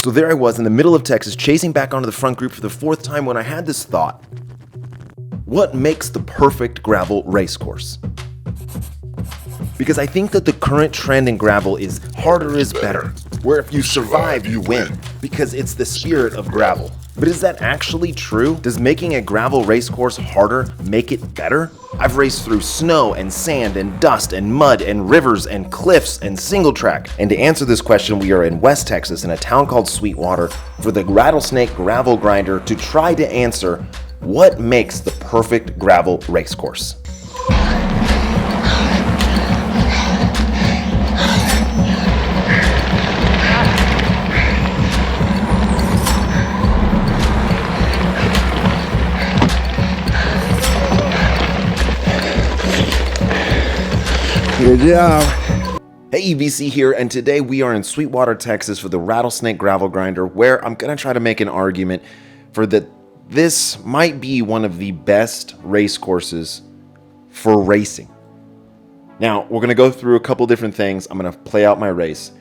So there I was in the middle of Texas, chasing back onto the front group for the 4th time when I had this thought. What makes the perfect gravel race course? Because I think that the current trend in gravel is harder is better, where if you survive, you win, because it's the spirit of gravel. But is that actually true? Does making a gravel race course harder make it better? I've raced through snow and sand and dust and mud and rivers and cliffs and single track. And to answer this question, we are in West Texas in a town called Sweetwater for the Rattlesnake Gravel Grinder to try to answer what makes the perfect gravel race course. Good job. Hey, EVC here, and today we are in Sweetwater, Texas for the Rattlesnake Gravel Grinder, where I'm going to try to make an argument for that this might be one of the best race courses for racing. Now, we're going to go through a couple different things. I'm going to play out my race.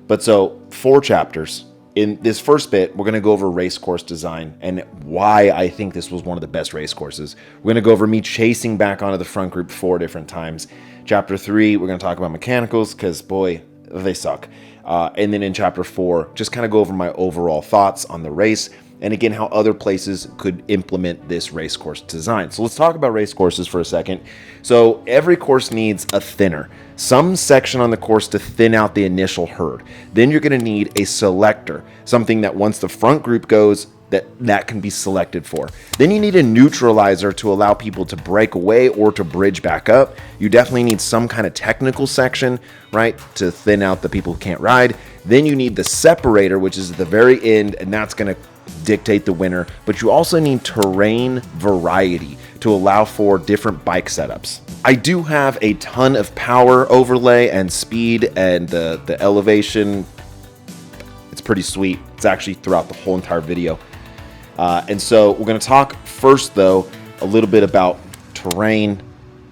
But so, 4 chapters. In this first bit, we're going to go over race course design and why I think this was one of the best race courses. We're going to go over me chasing back onto the front group 4 different times. Chapter 3, we're going to talk about mechanicals because, boy, they suck. And then in Chapter 4, just kind of go over my overall thoughts on the race and, again, how other places could implement this race course design. So let's talk about race courses for a second. So every course needs a thinner, some section on the course to thin out the initial herd. Then you're going to need a selector, something that once the front group goes, that can be selected for. Then you need a neutralizer to allow people to break away or to bridge back up. You definitely need some kind of technical section, right, to thin out the people who can't ride. Then you need the separator, which is at the very end, and that's going to dictate the winner. But you also need terrain variety to allow for different bike setups. I do have a ton of power overlay and speed, and the elevation, it's pretty sweet. It's actually throughout the whole entire video. And so we're going to talk first, though, a little bit about terrain,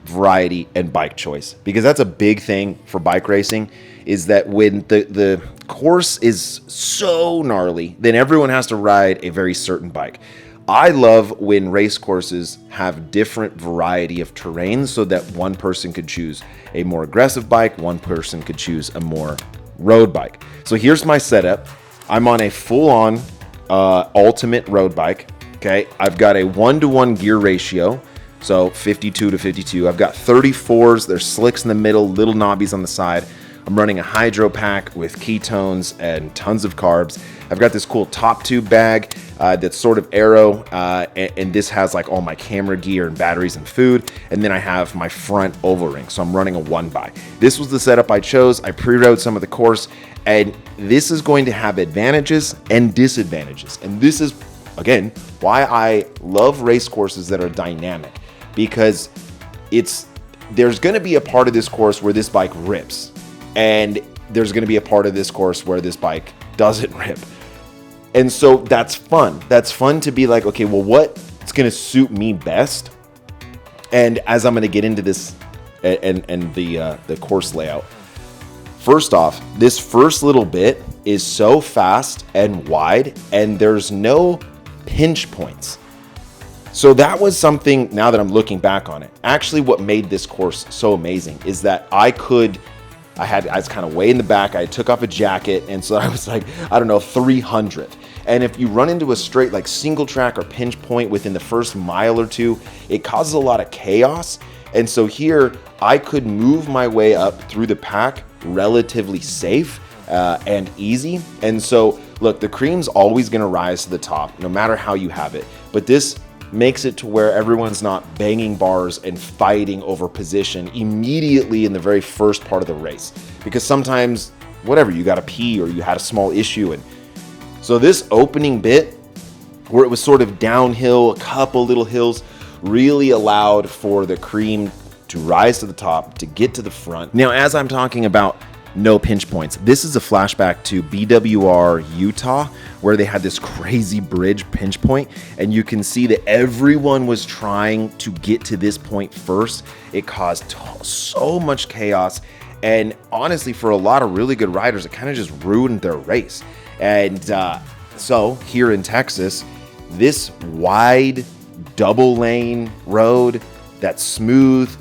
variety, and bike choice. Because that's a big thing for bike racing, is that when the course is so gnarly, then everyone has to ride a very certain bike. I love when race courses have different variety of terrain so that one person could choose a more aggressive bike, one person could choose a more road bike. So here's my setup. I'm on a full-on ultimate road bike. Okay, I've got a 1-to-1 gear ratio, so 52 to 52. I've got 34s. There's slicks in the middle, little knobbies on the side. I'm running a hydro pack with ketones and tons of carbs. I've got this cool top tube bag that's sort of aero, and this has like all my camera gear and batteries and food. And then I have my front oval ring, so I'm running a 1-by. This was the setup I chose. I pre-rode some of the course, and this is going to have advantages and disadvantages. And this is, again, why I love race courses that are dynamic, because there's going to be a part of this course where this bike rips, and there's going to be a part of this course where this bike doesn't rip. And so that's fun. That's fun to be like, okay, well, what's going to suit me best? And as I'm going to get into this and the course layout, first off, this first little bit is so fast and wide, and there's no pinch points. So that was something, now that I'm looking back on it, actually what made this course so amazing is that I was kind of way in the back. I took off a jacket, and so I was like, I don't know, 300. And if you run into a straight like single track or pinch point within the first mile or two, it causes a lot of chaos. And so here I could move my way up through the pack relatively safe and easy. And so look, the cream's always going to rise to the top no matter how you have it. But this makes it to where everyone's not banging bars and fighting over position immediately in the very first part of the race, because sometimes whatever, you got to pee or you had a small issue. And so this opening bit where it was sort of downhill, a couple little hills, really allowed for the cream to rise to the top, to get to the front. Now, as I'm talking about no pinch points, this is a flashback to BWR Utah, where they had this crazy bridge pinch point, and you can see that everyone was trying to get to this point first. It caused so much chaos, And honestly, for a lot of really good riders, it kind of just ruined their race. And so here in Texas, this wide double lane road that's smooth,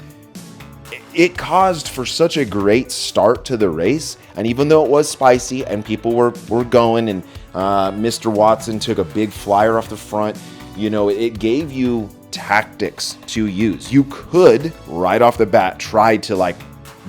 it caused for such a great start to the race. And even though it was spicy and people were going, and Mr. Watson took a big flyer off the front, you know, it gave you tactics to use. You could right off the bat try to like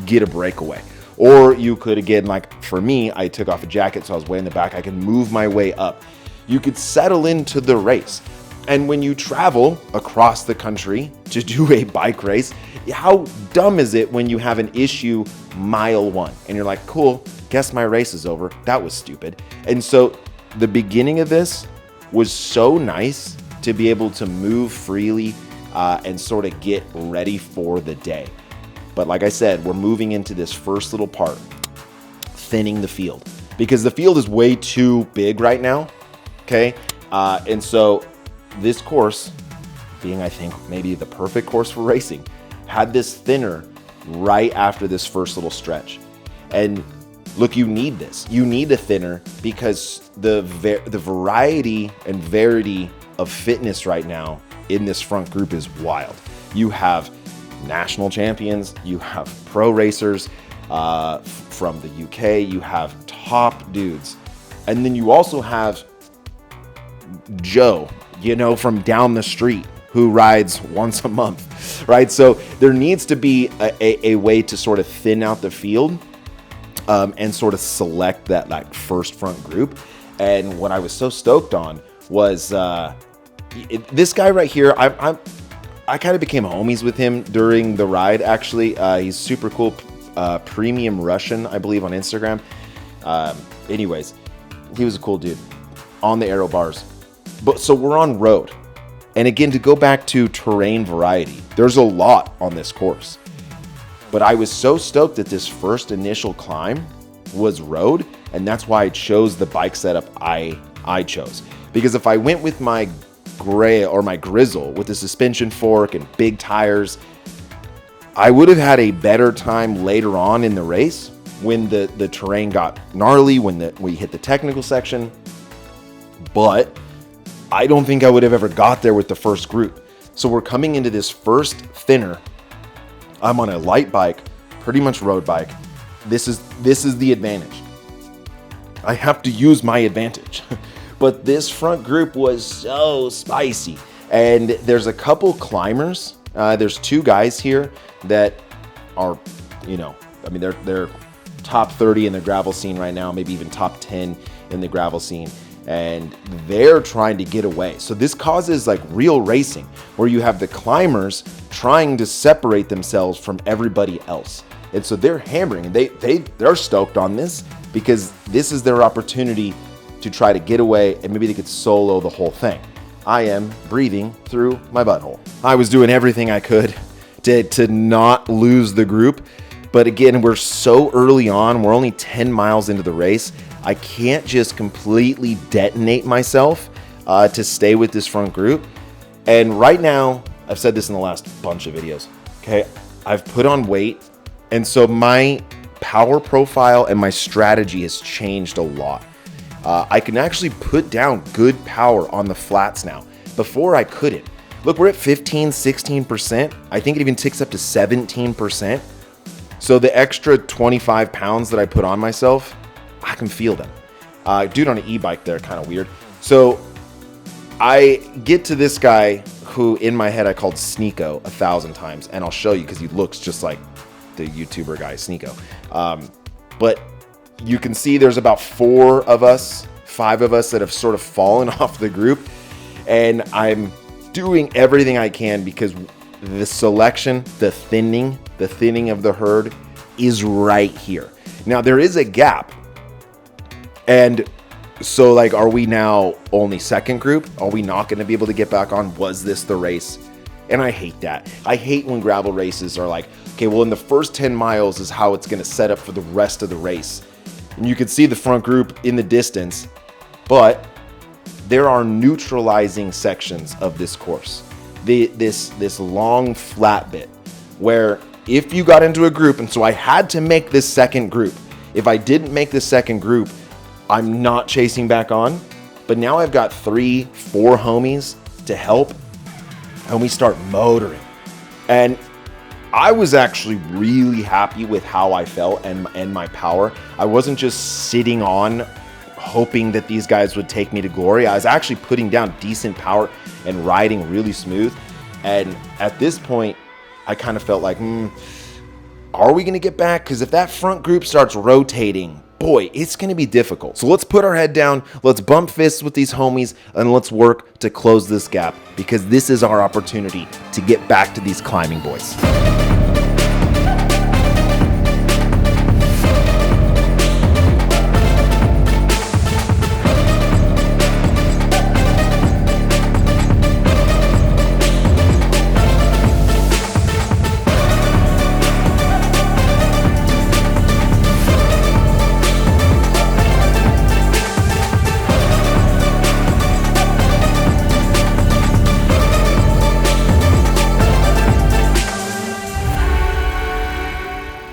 get a breakaway, or you could, again, like for me, I took off a jacket so I was way in the back, I could move my way up. You could settle into the race. And when you travel across the country to do a bike race, how dumb is it when you have an issue mile 1 and you're like, cool, guess my race is over. That was stupid. And so the beginning of this was so nice to be able to move freely and sort of get ready for the day. But like I said, we're moving into this first little part, thinning the field, because the field is way too big right now. Okay. And so this course, being, I think, maybe the perfect course for racing, had this thinner right after this first little stretch. And look, you need this. You need a thinner because the variety and verity of fitness right now in this front group is wild. You have national champions, you have pro racers from the UK, you have top dudes, and then you also have Joe, you know, from down the street who rides once a month, right? So there needs to be a way to sort of thin out the field and sort of select that like first front group. And what I was so stoked on was this guy right here. I kind of became homies with him during the ride, actually. He's super cool, Premium Russian, I believe, on Instagram. Anyways, he was a cool dude on the aero bars. But so we're on road. And again, to go back to terrain variety, there's a lot on this course. But I was so stoked that this first initial climb was road, and that's why I chose the bike setup I chose. Because if I went with my gray or my grizzle with the suspension fork and big tires, I would have had a better time later on in the race when the terrain got gnarly, when we hit the technical section. But I don't think I would have ever got there with the first group. So we're coming into this first thinner. I'm on a light bike, pretty much road bike. This is the advantage. I have to use my advantage. But this front group was so spicy. And there's a couple climbers. There's 2 guys here that are, you know, I mean, they're top 30 in the gravel scene right now, maybe even top 10 in the gravel scene. And they're trying to get away. So this causes like real racing where you have the climbers trying to separate themselves from everybody else. And so they're hammering, and they're stoked on this because this is their opportunity to try to get away, and maybe they could solo the whole thing. I am breathing through my butthole. I was doing everything I could to not lose the group. But again, we're so early on, we're only 10 miles into the race. I can't just completely detonate myself to stay with this front group. And right now, I've said this in the last bunch of videos, okay? I've put on weight, and so my power profile and my strategy has changed a lot. I can actually put down good power on the flats now. Before I couldn't. Look, we're at 15, 16%. I think it even ticks up to 17%. So the extra 25 pounds that I put on myself, I can feel them. Dude on an e-bike there, kind of weird. So I get to this guy who in my head I called Sneeko 1,000 times. And I'll show you because he looks just like the YouTuber guy, Sneeko. But you can see there's about 5 of us that have sort of fallen off the group. And I'm doing everything I can because the selection, the thinning of the herd is right here. Now there is a gap. And so like, are we now only second group? Are we not going to be able to get back on? Was this the race? And I hate that. I hate when gravel races are like, okay, well in the first 10 miles is how it's going to set up for the rest of the race. And you can see the front group in the distance, but there are neutralizing sections of this course. This long flat bit where if you got into a group, and so I had to make this second group. If I didn't make this second group, I'm not chasing back on. But now I've got 3, 4 homies to help, and we start motoring. And I was actually really happy with how I felt and my power. I wasn't just sitting on hoping that these guys would take me to glory. I was actually putting down decent power and riding really smooth. And at this point, I kind of felt like, are we going to get back? Because if that front group starts rotating, boy, it's going to be difficult. So let's put our head down, let's bump fists with these homies, and let's work to close this gap, because this is our opportunity to get back to these climbing boys.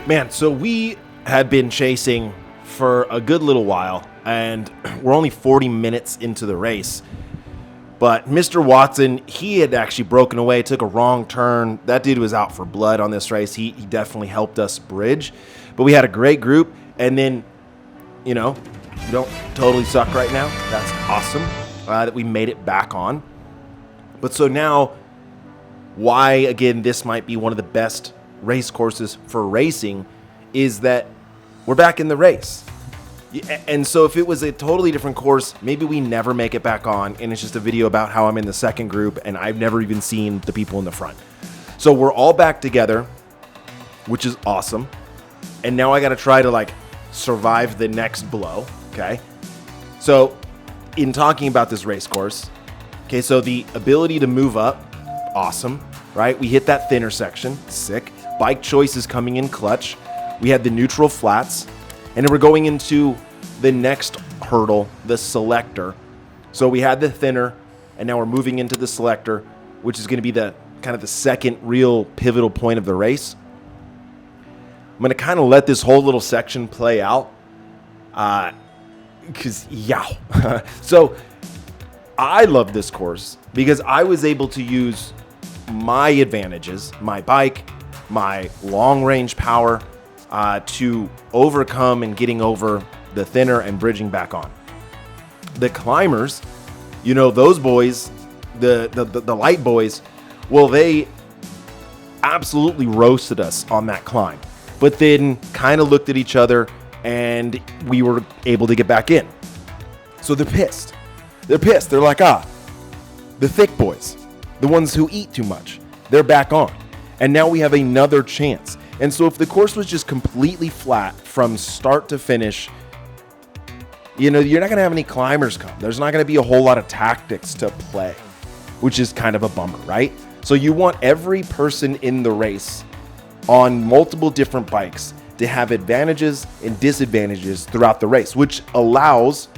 Man, so we had been chasing for a good little while, and we're only 40 minutes into the race. But Mr. Watson, he had actually broken away, took a wrong turn. That dude was out for blood on this race. He definitely helped us bridge. But we had a great group, and then, you know, we don't totally suck right now. That's awesome that we made it back on. But so now, why, again, this might be one of the best race courses for racing is that we're back in the race. And so if it was a totally different course, maybe we never make it back on, and it's just a video about how I'm in the second group and I've never even seen the people in the front. So we're all back together, which is awesome. And now I got to try to like survive the next blow. Okay. So in talking about this race course, okay, so the ability to move up, awesome, right? We hit that thinner section, sick. Bike choice is coming in clutch. We had the neutral flats, and then we're going into the next hurdle, the Selector. So we had the thinner, and now we're moving into the Selector, which is going to be the kind of the second real pivotal point of the race. I'm going to kind of let this whole little section play out, because So I love this course because I was able to use my advantages, my bike, my long range power, to overcome and getting over the thinner and bridging back on. The climbers, you know, those boys, the light boys, well, they absolutely roasted us on that climb, but then kind of looked at each other and we were able to get back in. So they're pissed. They're like, the thick boys, the ones who eat too much, they're back on. And now we have another chance. And so if the course was just completely flat from start to finish, you know, you're not going to have any climbers come. There's not going to be a whole lot of tactics to play, which is kind of a bummer, right? So you want every person in the race on multiple different bikes to have advantages and disadvantages throughout the race, which allows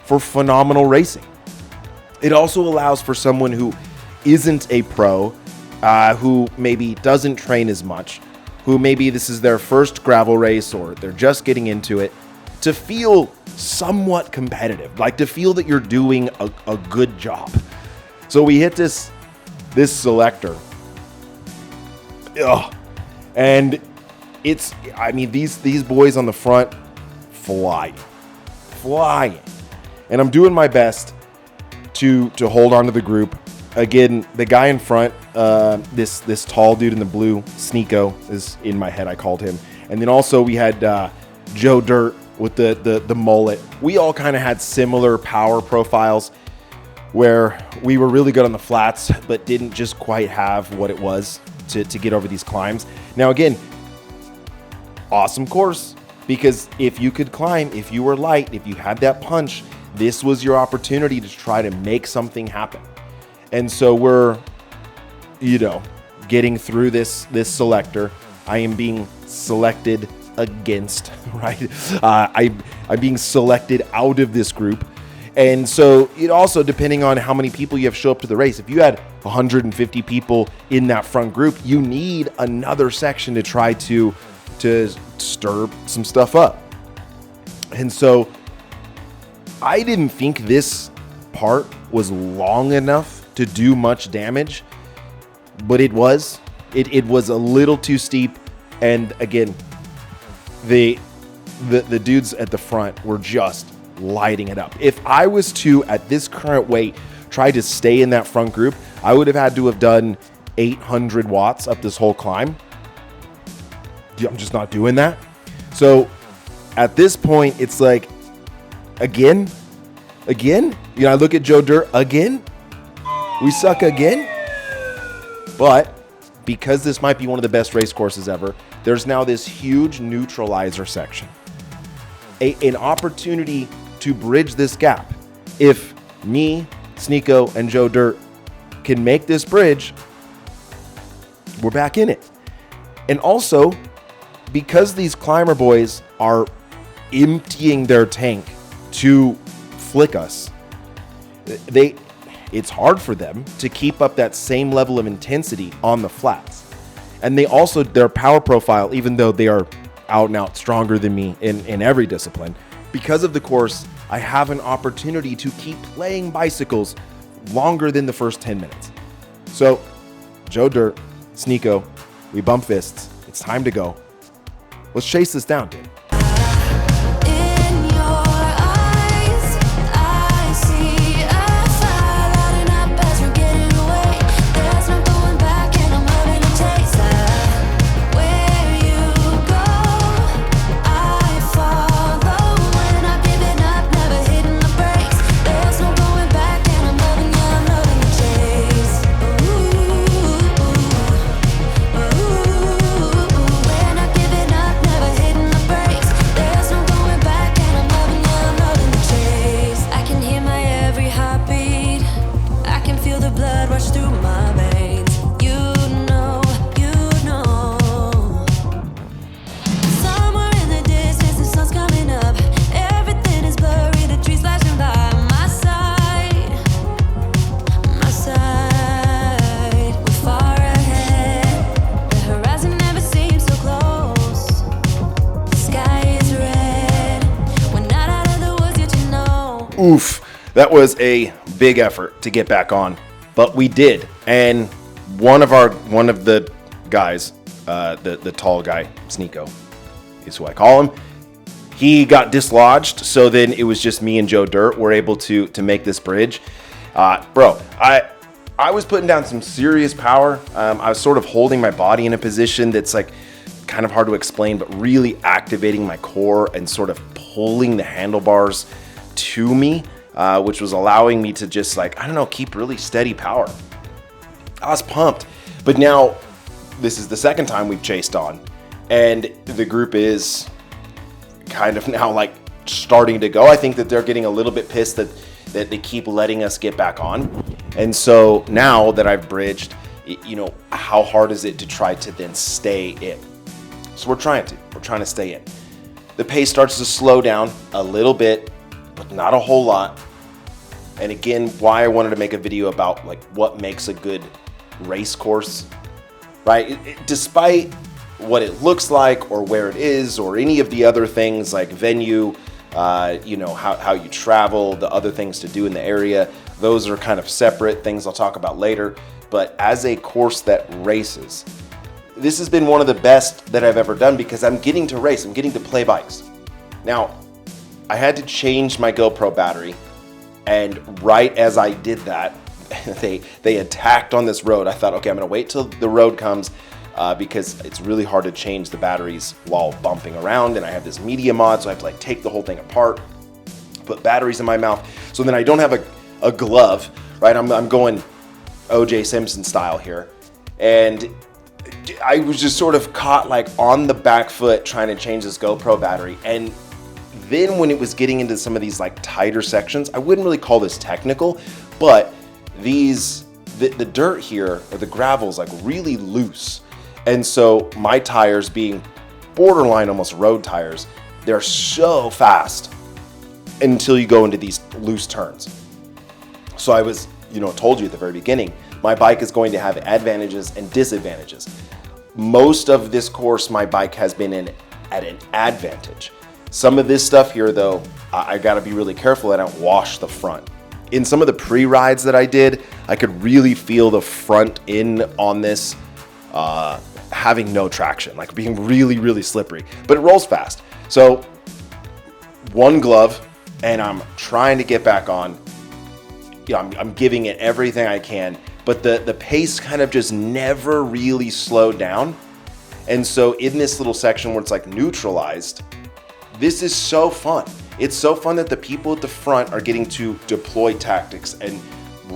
for phenomenal racing. It also allows for someone who isn't a pro, who maybe doesn't train as much, who maybe this is their first gravel race or they're just getting into it, to feel somewhat competitive, like to feel that you're doing a good job. So we hit this Selector. Ugh. And it's, I mean, these boys on the front flying. And I'm doing my best to hold on to the group. Again, the guy in front, this tall dude in the blue, Sneeko is in my head, I called him. And then also we had Joe Dirt with the mullet. We all kind of had similar power profiles where we were really good on the flats, but didn't just quite have what it was to get over these climbs. Now again, awesome course, because if you could climb, if you were light, if you had that punch, this was your opportunity to try to make something happen. And so we're, you know, getting through this Selector. I am being selected against, right? I'm being selected out of this group. And so it also, depending on how many people you have show up to the race, if you had 150 people in that front group, you need another section to try to stir some stuff up. And so I didn't think this part was long enough to do much damage, but it was. It was a little too steep. And again, the dudes at the front were just lighting it up. If I was to, at this current weight, try to stay in that front group, I would have had to have done 800 watts up this whole climb. I'm just not doing that. So at this point, it's like, again, you know, I look at Joe Dirt again. We suck again. But because this might be one of the best race courses ever, there's now this huge neutralizer section. An opportunity to bridge this gap. If me, Sneeko, and Joe Dirt can make this bridge, we're back in it. And also, because these climber boys are emptying their tank to flick us, it's hard for them to keep up that same level of intensity on the flats. And they also, their power profile, even though they are out and out stronger than me in every discipline, because of the course, I have an opportunity to keep playing bicycles longer than the first 10 minutes. So, Joe Dirt, Sneeko, we bump fists. It's time to go. Let's chase this down, dude. Oof, that was a big effort to get back on, but we did. And one of the guys, the tall guy, Sneeko, is who I call him. He got dislodged, so then it was just me and Joe Dirt were able to make this bridge. Bro, I was putting down some serious power. I was sort of holding my body in a position that's like kind of hard to explain, but really activating my core and sort of pulling the handlebars to me, which was allowing me to just like, I don't know, keep really steady power. I was pumped. But now this is the second time we've chased on, and the group is kind of now like starting to go. I think that they're getting a little bit pissed that they keep letting us get back on. And so now that I've bridged, you know, how hard is it to try to then stay in? So we're trying to stay in. The pace starts to slow down a little bit, but not a whole lot. And again, why I wanted to make a video about like what makes a good race course, right? Despite what it looks like or where it is or any of the other things like venue, you know, how you travel, the other things to do in the area, those are kind of separate things I'll talk about later. But as a course that races, this has been one of the best that I've ever done because I'm getting to race, I'm getting to play bikes. Now, I had to change my GoPro battery, and right as I did that, they attacked on this road. I thought, okay, I'm gonna wait till the road comes because it's really hard to change the batteries while bumping around, and I have this media mod, so I have to like take the whole thing apart, put batteries in my mouth, so then I don't have a glove, right? I'm going OJ Simpson style here, and I was just sort of caught like on the back foot trying to change this GoPro battery. And then when it was getting into some of these like tighter sections, I wouldn't really call this technical, but the dirt here or the gravel is like really loose. And so my tires being borderline almost road tires, they're so fast until you go into these loose turns. So I was, told you at the very beginning, my bike is going to have advantages and disadvantages. Most of this course, my bike has been at an advantage. Some of this stuff here, though, I got to be really careful I don't wash the front. In some of the pre-rides that I did, I could really feel the front end on this having no traction, like being really, really slippery, but it rolls fast. So one glove, and I'm trying to get back on. I'm giving it everything I can, but the pace kind of just never really slowed down. And so in this little section where it's like neutralized, this is so fun. It's so fun that the people at the front are getting to deploy tactics and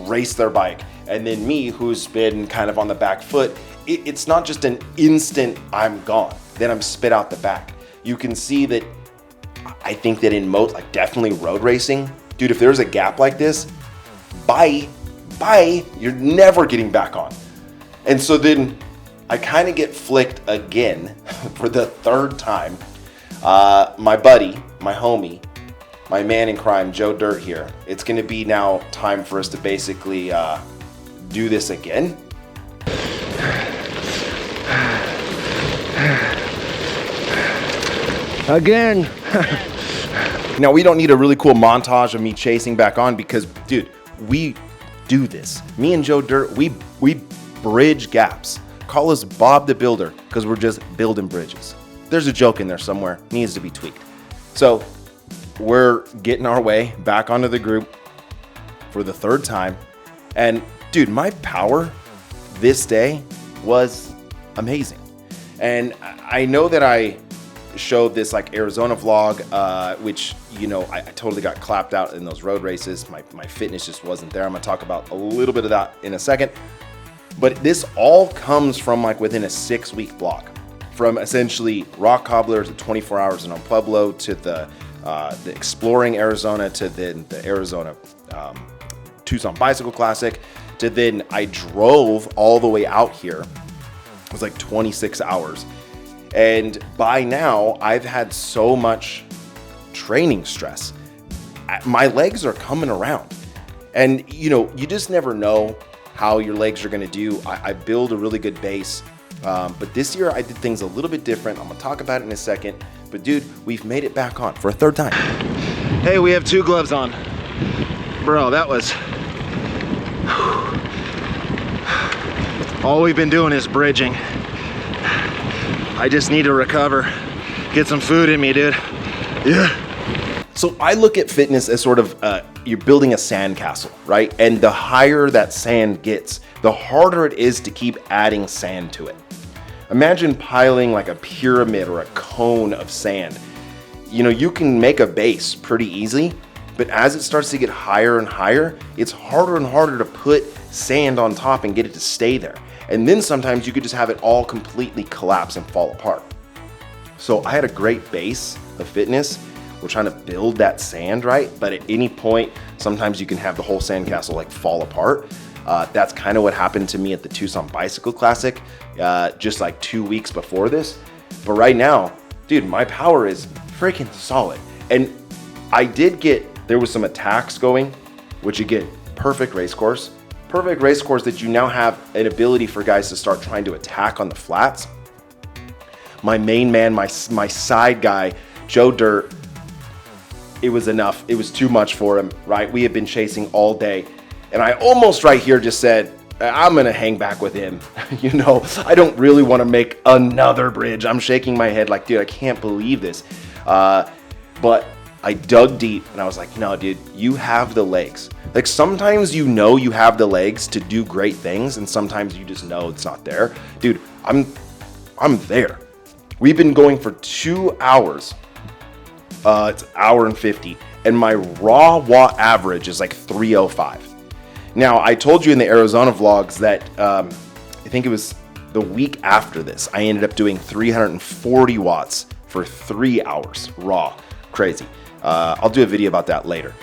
race their bike. And then me, who's been kind of on the back foot, it's not just an instant I'm gone, then I'm spit out the back. You can see that I think that in like definitely road racing, dude, if there's a gap like this, bye, you're never getting back on. And so then I kind of get flicked again for the third time. My buddy, my homie, my man in crime, Joe Dirt here. It's going to be now time for us to basically do this again. Again. Now, we don't need a really cool montage of me chasing back on because, dude, we do this. Me and Joe Dirt, we bridge gaps. Call us Bob the Builder because we're just building bridges. There's a joke in there somewhere, needs to be tweaked. So we're getting our way back onto the group for the third time. And dude, my power this day was amazing. And I know that I showed this like Arizona vlog, which, I totally got clapped out in those road races. My fitness just wasn't there. I'm gonna talk about a little bit of that in a second. But this all comes from like within a 6-week block. From essentially rock cobbler to 24 hours in Pueblo to the exploring Arizona to then the Arizona Tucson Bicycle Classic to then I drove all the way out here. It was like 26 hours. And by now I've had so much training stress. My legs are coming around. And you just never know how your legs are going to do. I build a really good base. But this year I did things a little bit different. I'm gonna talk about it in a second. But dude, we've made it back on for a third time. Hey, we have 2 gloves on. Bro, that was... all we've been doing is bridging. I just need to recover. Get some food in me, dude. Yeah. So I look at fitness as sort of, you're building a sandcastle, right? And the higher that sand gets, the harder it is to keep adding sand to it. Imagine piling like a pyramid or a cone of sand. You can make a base pretty easily, but as it starts to get higher and higher, it's harder and harder to put sand on top and get it to stay there. And then sometimes you could just have it all completely collapse and fall apart. So I had a great base of fitness. We're trying to build that sand, right? But at any point, sometimes you can have the whole sandcastle like fall apart. That's kind of what happened to me at the Tucson Bicycle Classic, just like 2 weeks before this. But right now, dude, my power is freaking solid. And there was some attacks going, which again, perfect race course that you now have an ability for guys to start trying to attack on the flats. My main man, my side guy, Joe Dirt, it was enough. It was too much for him, right? We had been chasing all day. And I almost right here just said, I'm going to hang back with him. I don't really want to make another bridge. I'm shaking my head like, dude, I can't believe this. But I dug deep and I was like, no, dude, you have the legs. Like sometimes you have the legs to do great things and sometimes you just know it's not there. Dude, I'm there. We've been going for 2 hours. It's 1 hour and 50 and my raw watt average is like 305. Now, I told you in the Arizona vlogs that I think it was the week after this, I ended up doing 340 watts for 3 hours raw. Crazy. I'll do a video about that later.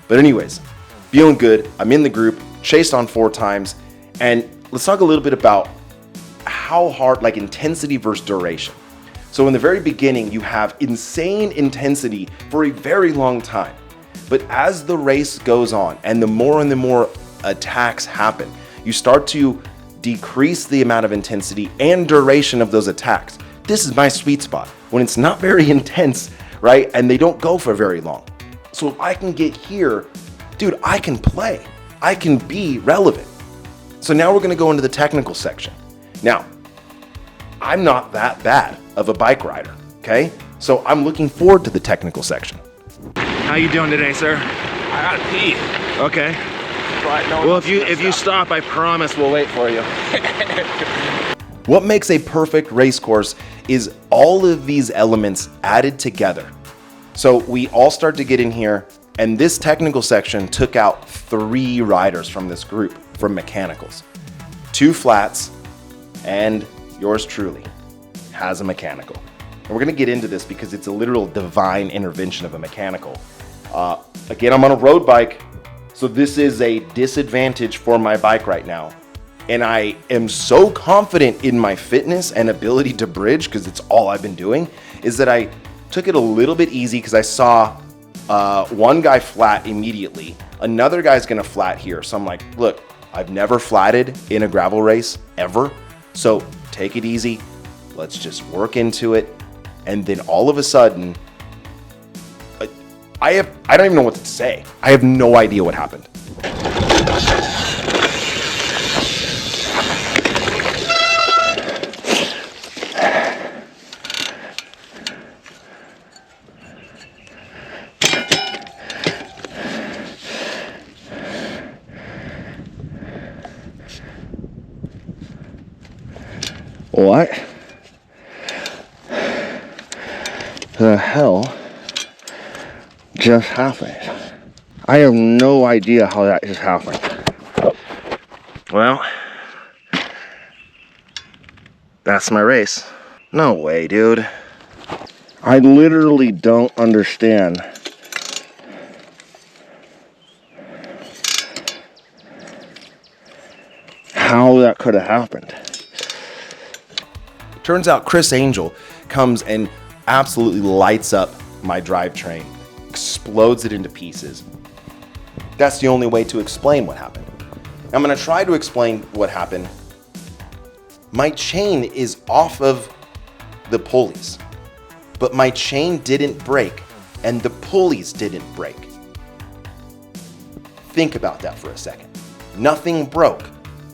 But anyways, feeling good. I'm in the group, chased on 4 times. And let's talk a little bit about how hard, like intensity versus duration. So in the very beginning, you have insane intensity for a very long time. But as the race goes on and the more attacks happen, you start to decrease the amount of intensity and duration of those attacks. This is my sweet spot, when it's not very intense, right? And they don't go for very long. So if I can get here, dude, I can play. I can be relevant. So now we're gonna go into the technical section. Now, I'm not that bad of a bike rider, okay? So I'm looking forward to the technical section. How you doing today, sir? I gotta pee. Okay. Right, no, Well, if you stop, I promise we'll wait for you. What makes a perfect race course is all of these elements added together. So we all start to get in here, and this technical section took out 3 riders from this group from mechanicals. 2 flats, and yours truly has a mechanical. And we're gonna get into this because it's a literal divine intervention of a mechanical. Again, I'm on a road bike, so this is a disadvantage for my bike right now. And I am so confident in my fitness and ability to bridge, because it's all I've been doing, is that I took it a little bit easy because I saw one guy flat immediately. Another guy's gonna flat here. So I'm like, look, I've never flatted in a gravel race ever. So take it easy. Let's just work into it. And then all of a sudden, I don't even know what to say. I have no idea what happened. What the hell just happened? I have no idea how that just happened. Well, that's my race. No way, dude. I literally don't understand how that could have happened. Turns out Chris Angel comes and absolutely lights up my drivetrain, explodes it into pieces. That's the only way to explain what happened. I'm gonna try to explain what happened. My chain is off of the pulleys, but my chain didn't break and the pulleys didn't break. Think about that for a second. Nothing broke,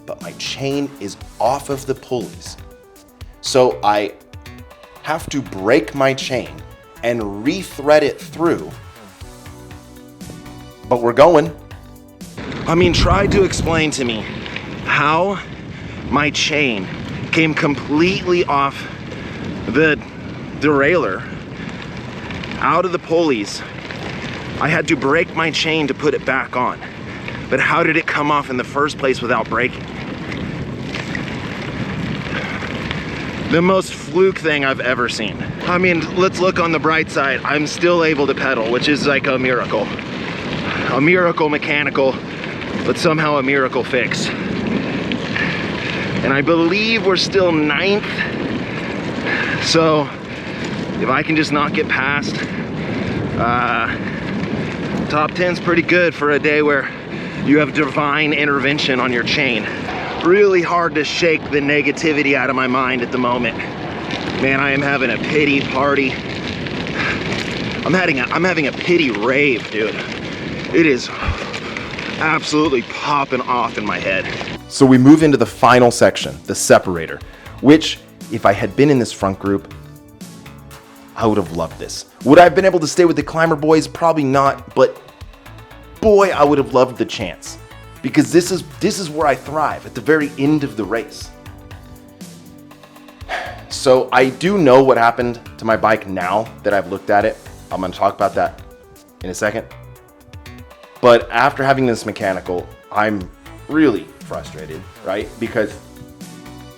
but my chain is off of the pulleys. So I have to break my chain and re-thread it through. But we're going. I mean, try to explain to me how my chain came completely off the derailleur, out of the pulleys. I had to break my chain to put it back on. But how did it come off in the first place without breaking? The most fluke thing I've ever seen. I mean, let's look on the bright side. I'm still able to pedal, which is like a miracle. A miracle mechanical, but somehow a miracle fix. And I believe we're still 9th. So if I can just not get past, top 10's pretty good for a day where you have divine intervention on your chain. Really hard to shake the negativity out of my mind at the moment. Man, I am having a pity party. I'm having a pity rave, dude. It is absolutely popping off in my head. So we move into the final section, the separator, which if I had been in this front group, I would have loved this. Would I have been able to stay with the climber boys? Probably not, but boy, I would have loved the chance. Because this is where I thrive, at the very end of the race. So I do know what happened to my bike now that I've looked at it. I'm gonna talk about that in a second. But after having this mechanical, I'm really frustrated, right? Because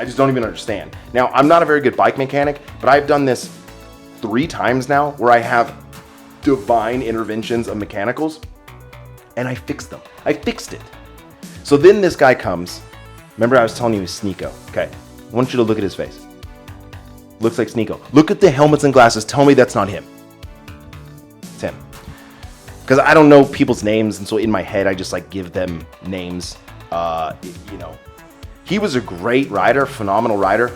I just don't even understand. Now, I'm not a very good bike mechanic, but I've done this 3 times now where I have divine interventions of mechanicals, and I fixed them. I fixed it. So then this guy comes. Remember I was telling you he's Sneeko. Okay, I want you to look at his face. Looks like Sneeko. Look at the helmets and glasses. Tell me that's not him. It's him. because I don't know people's names, and so in my head I just like give them names. You know, he was a great rider, phenomenal rider.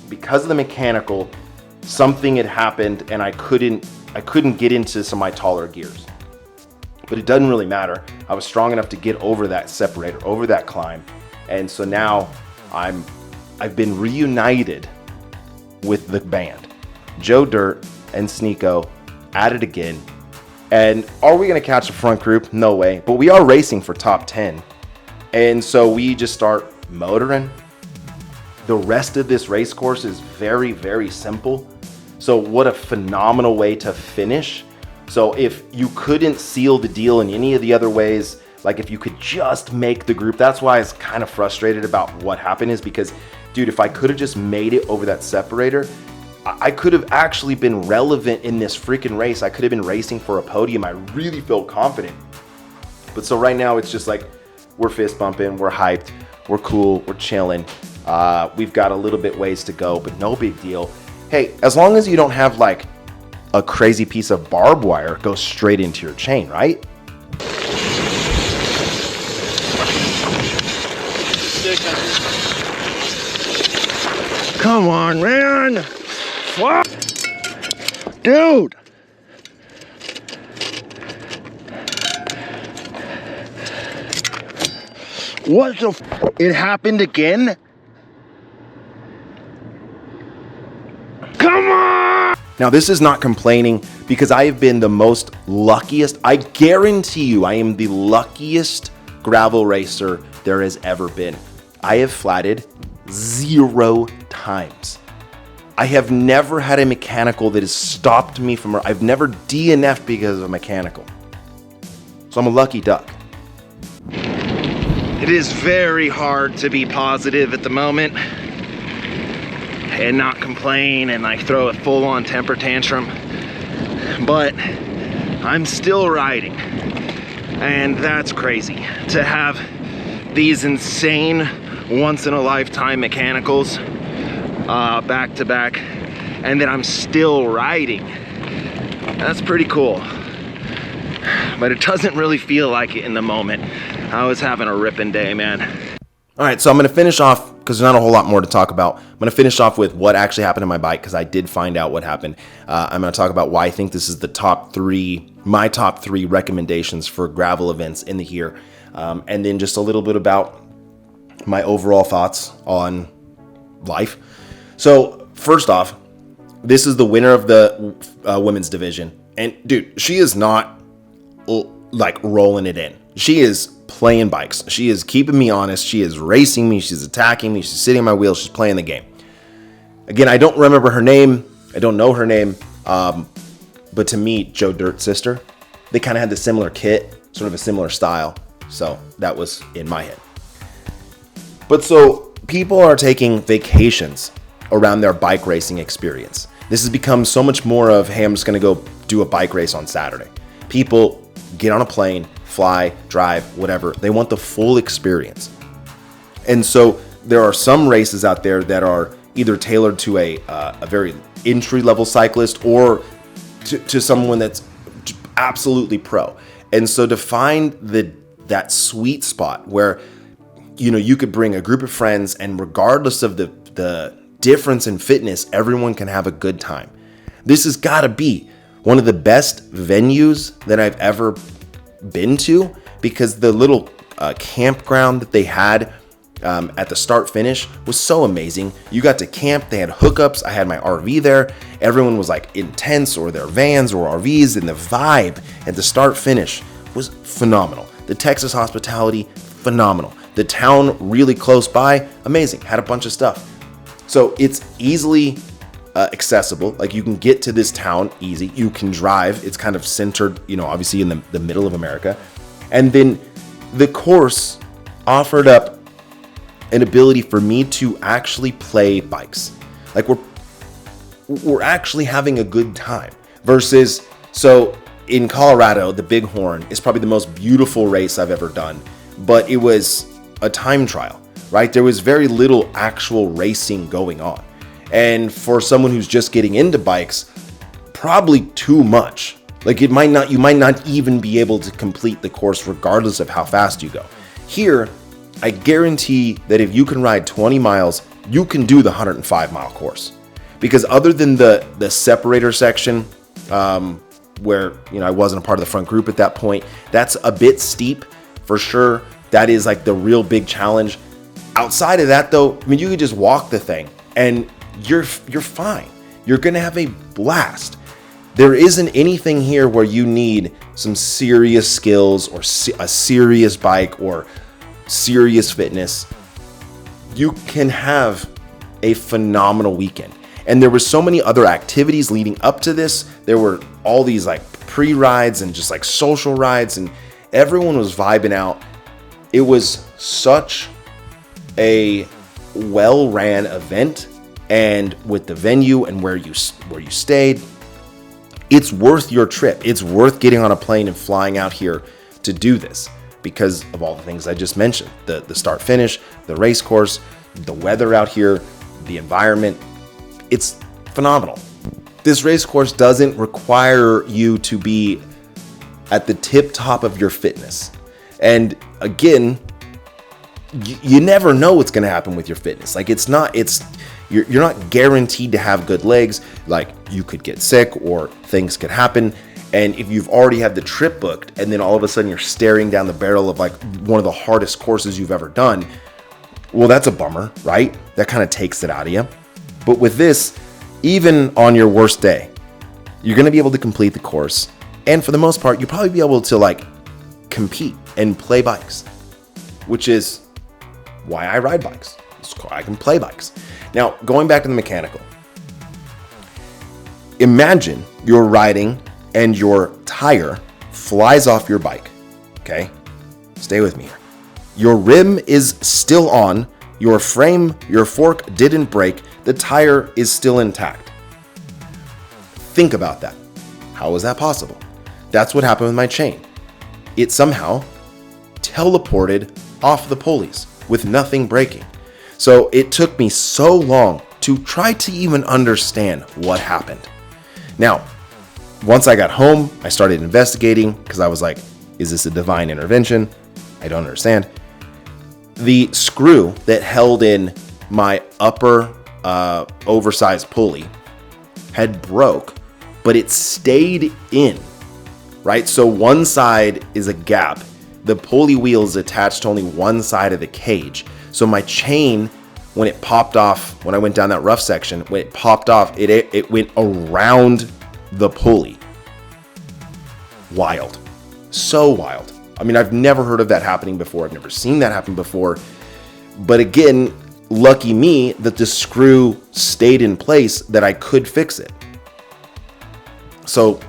Because of the mechanical, something had happened and I couldn't get into some of my taller gears. But it doesn't really matter. I was strong enough to get over that separator, over that climb. And so now I've been reunited with the band. Joe Dirt and Sneeko at it again. And are we gonna catch the front group? No way. But we are racing for top 10. And so we just start motoring. The rest of this race course is very, very simple. So what a phenomenal way to finish. So if you couldn't seal the deal in any of the other ways, like if you could just make the group, that's why I was kind of frustrated about what happened, is because, dude, if I could have just made it over that separator, I could have actually been relevant in this freaking race. I could have been racing for a podium. I really felt confident. But so right now it's just like, we're fist bumping, we're hyped, we're cool, we're chilling. We've got a little bit ways to go, but no big deal. Hey, as long as you don't have like a crazy piece of barbed wire go straight into your chain, right? Come on, man. What? Dude. What the it happened again? Come on! Now, this is not complaining, because I have been the most luckiest. I guarantee you, I am the luckiest gravel racer there has ever been. I have flatted 0 times. I have never had a mechanical that has stopped me from, I've never DNF'd because of a mechanical. So I'm a lucky duck. It is very hard to be positive at the moment and not complain and like throw a full-on temper tantrum, but I'm still riding, and that's crazy to have these insane once-in-a-lifetime mechanicals back to back, and then I'm still riding. That's pretty cool, but it doesn't really feel like it in the moment. I was having a ripping day, man. All right, so I'm going to finish off, because there's not a whole lot more to talk about. I'm going to finish off with what actually happened to my bike, because I did find out what happened. I'm going to talk about why I think this is the my top three recommendations for gravel events in the year. And then just a little bit about my overall thoughts on life. So first off, this is the winner of the women's division. And dude, she is not like rolling it in. She is playing bikes. She is keeping me honest. She is racing me. She's attacking me. She's sitting on my wheel. She's playing the game. Again, I don't remember her name. I don't know her name. But to me, Joe Dirt's sister, they kind of had the similar kit, sort of a similar style. So that was in my head. But so people are taking vacations around their bike racing experience. This has become so much more of, hey, I'm just going to go do a bike race on Saturday. People get on a plane, fly, drive, whatever. They want the full experience. And so there are some races out there that are either tailored to a very entry-level cyclist or to someone that's absolutely pro. And so to find that sweet spot where, you know, you could bring a group of friends, and regardless of the difference in fitness, everyone can have a good time. This has got to be one of the best venues that I've ever been to, because the little campground that they had at the start finish was so amazing. You got to camp, they had hookups, I had my RV there, everyone was like in tents or their vans or RVs, and the vibe at the start finish was phenomenal. The Texas hospitality, phenomenal. The town really close by, amazing, had a bunch of stuff. So it's easily accessible. Like, you can get to this town easy. You can drive. It's kind of centered, you know, obviously in the middle of America. And then the course offered up an ability for me to actually play bikes. Like, we're actually having a good time. Versus, so in Colorado, the Bighorn is probably the most beautiful race I've ever done, but it was a time trial, right? There was very little actual racing going on. And for someone who's just getting into bikes, probably too much. Like you might not even be able to complete the course regardless of how fast you go. Here, I guarantee that if you can ride 20 miles, you can do the 105-mile course. Because other than the separator section, where, you know, I wasn't a part of the front group at that point, that's a bit steep for sure. That is like the real big challenge. Outside of that though, I mean, you could just walk the thing and you're fine. You're going to have a blast. There isn't anything here where you need some serious skills or a serious bike or serious fitness. You can have a phenomenal weekend. And there were so many other activities leading up to this. There were all these like pre-rides and just like social rides, and everyone was vibing out. It was such a well-ran event, and with the venue and where you stayed, it's worth your trip. It's worth getting on a plane and flying out here to do this because of all the things I just mentioned. The start finish, the race course, the weather out here, the environment. It's phenomenal. This race course doesn't require you to be at the tip top of your fitness. And again, you never know what's going to happen with your fitness. Like you're not guaranteed to have good legs. Like you could get sick or things could happen. And if you've already had the trip booked and then all of a sudden you're staring down the barrel of like one of the hardest courses you've ever done, well, that's a bummer, right? That kind of takes it out of you. But with this, even on your worst day, you're going to be able to complete the course. And for the most part, you'll probably be able to like compete and play bikes, which is why I ride bikes. So I can play bikes. Now, going back to the mechanical. Imagine you're riding and your tire flies off your bike. Okay? Stay with me here. Your rim is still on. Your frame, your fork didn't break. The tire is still intact. Think about that. How is that possible? That's what happened with my chain. It somehow teleported off the pulleys with nothing breaking. So it took me so long to try to even understand what happened. Now, once I got home, I started investigating because I was like, is this a divine intervention? I don't understand. The screw that held in my upper oversized pulley had broke, but it stayed in, right? So one side is a gap. The pulley wheel is attached to only one side of the cage. So my chain, when it popped off, when I went down that rough section, when it popped off, it went around the pulley. Wild. So wild. I mean, I've never heard of that happening before. I've never seen that happen before. But again, lucky me that the screw stayed in place, that I could fix it. So,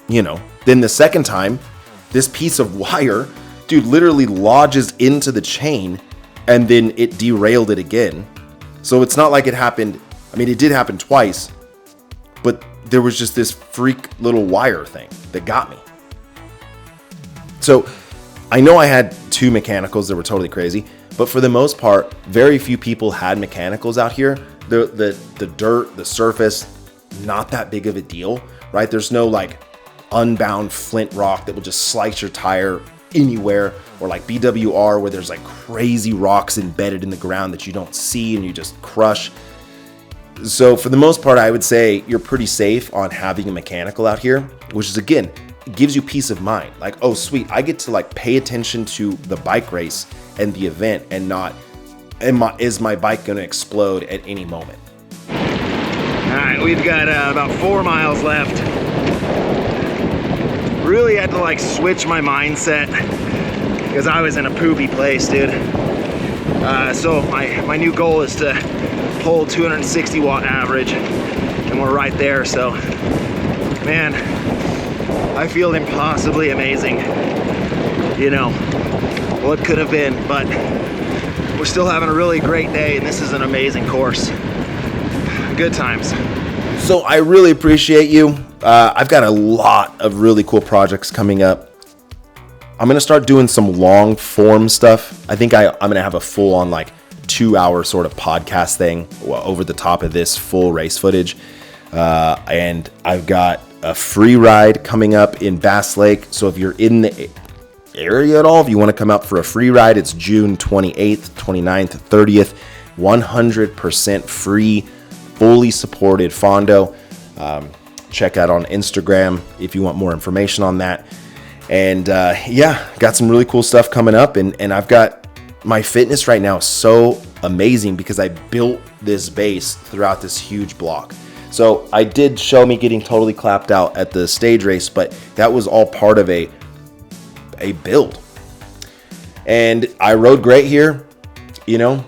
you know, then the second time, this piece of wire, dude, literally lodges into the chain and then it derailed it again. So it's not like it happened. I mean, it did happen twice, but there was just this freak little wire thing that got me. So I know I had two mechanicals that were totally crazy, but for the most part, very few people had mechanicals out here. The dirt, the surface, not that big of a deal, right? There's no like unbound flint rock that will just slice your tire anywhere, or like BWR where there's like crazy rocks embedded in the ground that you don't see and you just crush. So for the most part, I would say you're pretty safe on having a mechanical out here, which is, again, it gives you peace of mind. Like, oh, sweet, I get to like pay attention to the bike race and the event and not, is my bike going to explode at any moment? All right, we've got about 4 miles left. Really had to like switch my mindset because I was in a poopy place, dude. So my new goal is to pull 260 watt average, and we're right there. So, man, I feel impossibly amazing. You know, what could have been, but we're still having a really great day, and this is an amazing course. Good times. So I really appreciate you. I've got a lot of really cool projects coming up. I'm going to start doing some long form stuff. I think I'm going to have a full on like 2-hour sort of podcast thing over the top of this full race footage. And I've got a free ride coming up in Bass Lake. So if you're in the area at all, if you want to come out for a free ride, it's June 28th, 29th, 30th, 100% free, fully supported fondo. Check out on Instagram if you want more information on that. And yeah, got some really cool stuff coming up, and I've got my fitness right now so amazing because I built this base throughout this huge block. So I did show me getting totally clapped out at the stage race, but that was all part of a build. And I rode great here, you know,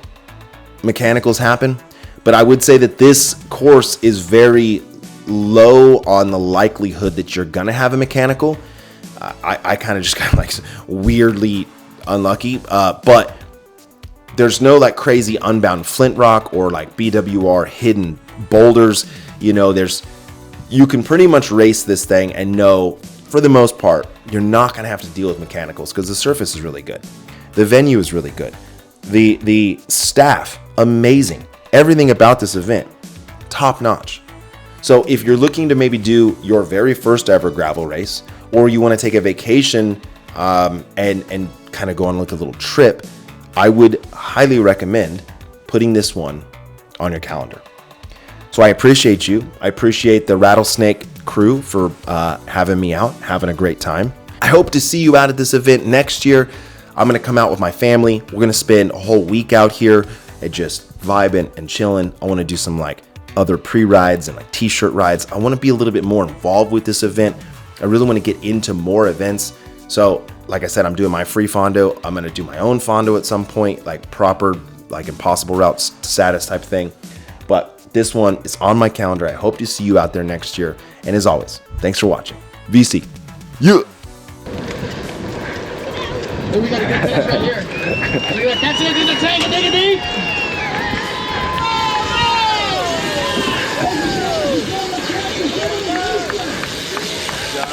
mechanicals happen, but I would say that this course is very low on the likelihood that you're gonna have a mechanical. I kind of just got like weirdly unlucky, but there's no like crazy unbound flint rock or like BWR hidden boulders. You know, you can pretty much race this thing and know for the most part you're not gonna have to deal with mechanicals because the surface is really good, the venue is really good, the staff amazing, everything about this event top notch. So if you're looking to maybe do your very first ever gravel race, or you want to take a vacation and kind of go on like a little trip, I would highly recommend putting this one on your calendar. So I appreciate you. I appreciate the Rattlesnake crew for having me out, having a great time. I hope to see you out at this event next year. I'm going to come out with my family. We're going to spend a whole week out here and just vibing and chilling. I want to do some like other pre-rides and like t-shirt rides. I want to be a little bit more involved with this event. I really want to get into more events. So like I said, I'm doing my free fondo. I'm going to do my own fondo at some point, like proper, like impossible routes status type thing. But this one is on my calendar. I hope to see you out there next year. And as always, thanks for watching. VC. Yeah. We got a good fish right here. We got catch it in the tank and take it deep.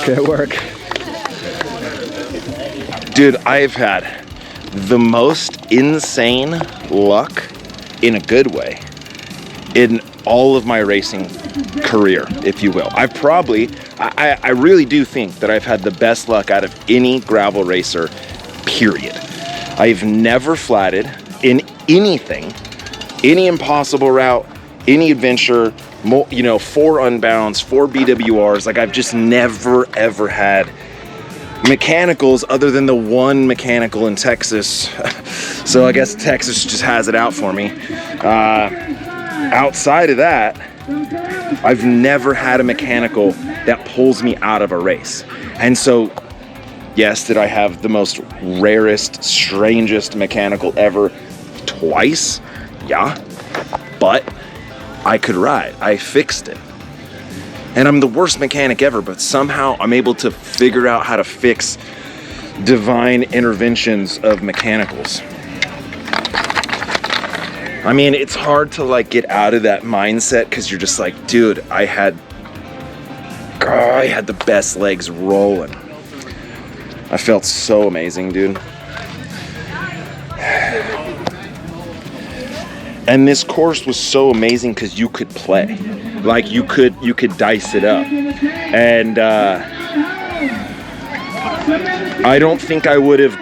Good work. Dude, I've had the most insane luck in a good way in all of my racing career, if you will. I really do think that I've had the best luck out of any gravel racer, period. I've never flatted in anything, any impossible route, any adventure, you know, 4 unbounds, 4 BWRs. Like I've just never ever had mechanicals other than the one mechanical in Texas. So I guess Texas just has it out for me. Outside of that, I've never had a mechanical that pulls me out of a race. And so, yes, did I have the most rarest, strangest mechanical ever twice? Yeah, but I could ride. I fixed it. And I'm the worst mechanic ever, but somehow I'm able to figure out how to fix divine interventions of mechanicals. I mean, it's hard to like get out of that mindset because you're just like, dude, I had the best legs rolling. I felt so amazing, dude. And this course was so amazing because you could play, like you could dice it up. And I don't think I would have,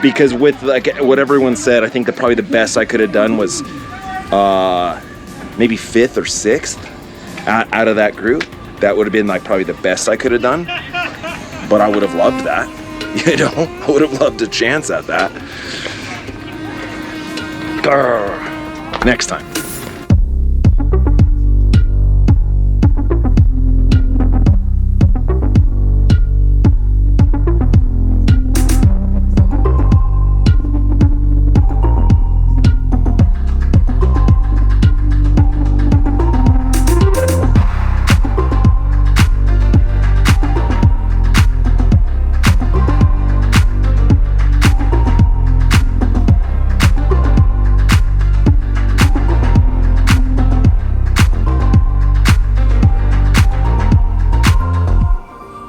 because with like what everyone said, I think that probably the best I could have done was maybe 5th or 6th out of that group. That would have been like probably the best I could have done. But I would have loved that, you know. I would have loved a chance at that. Next time.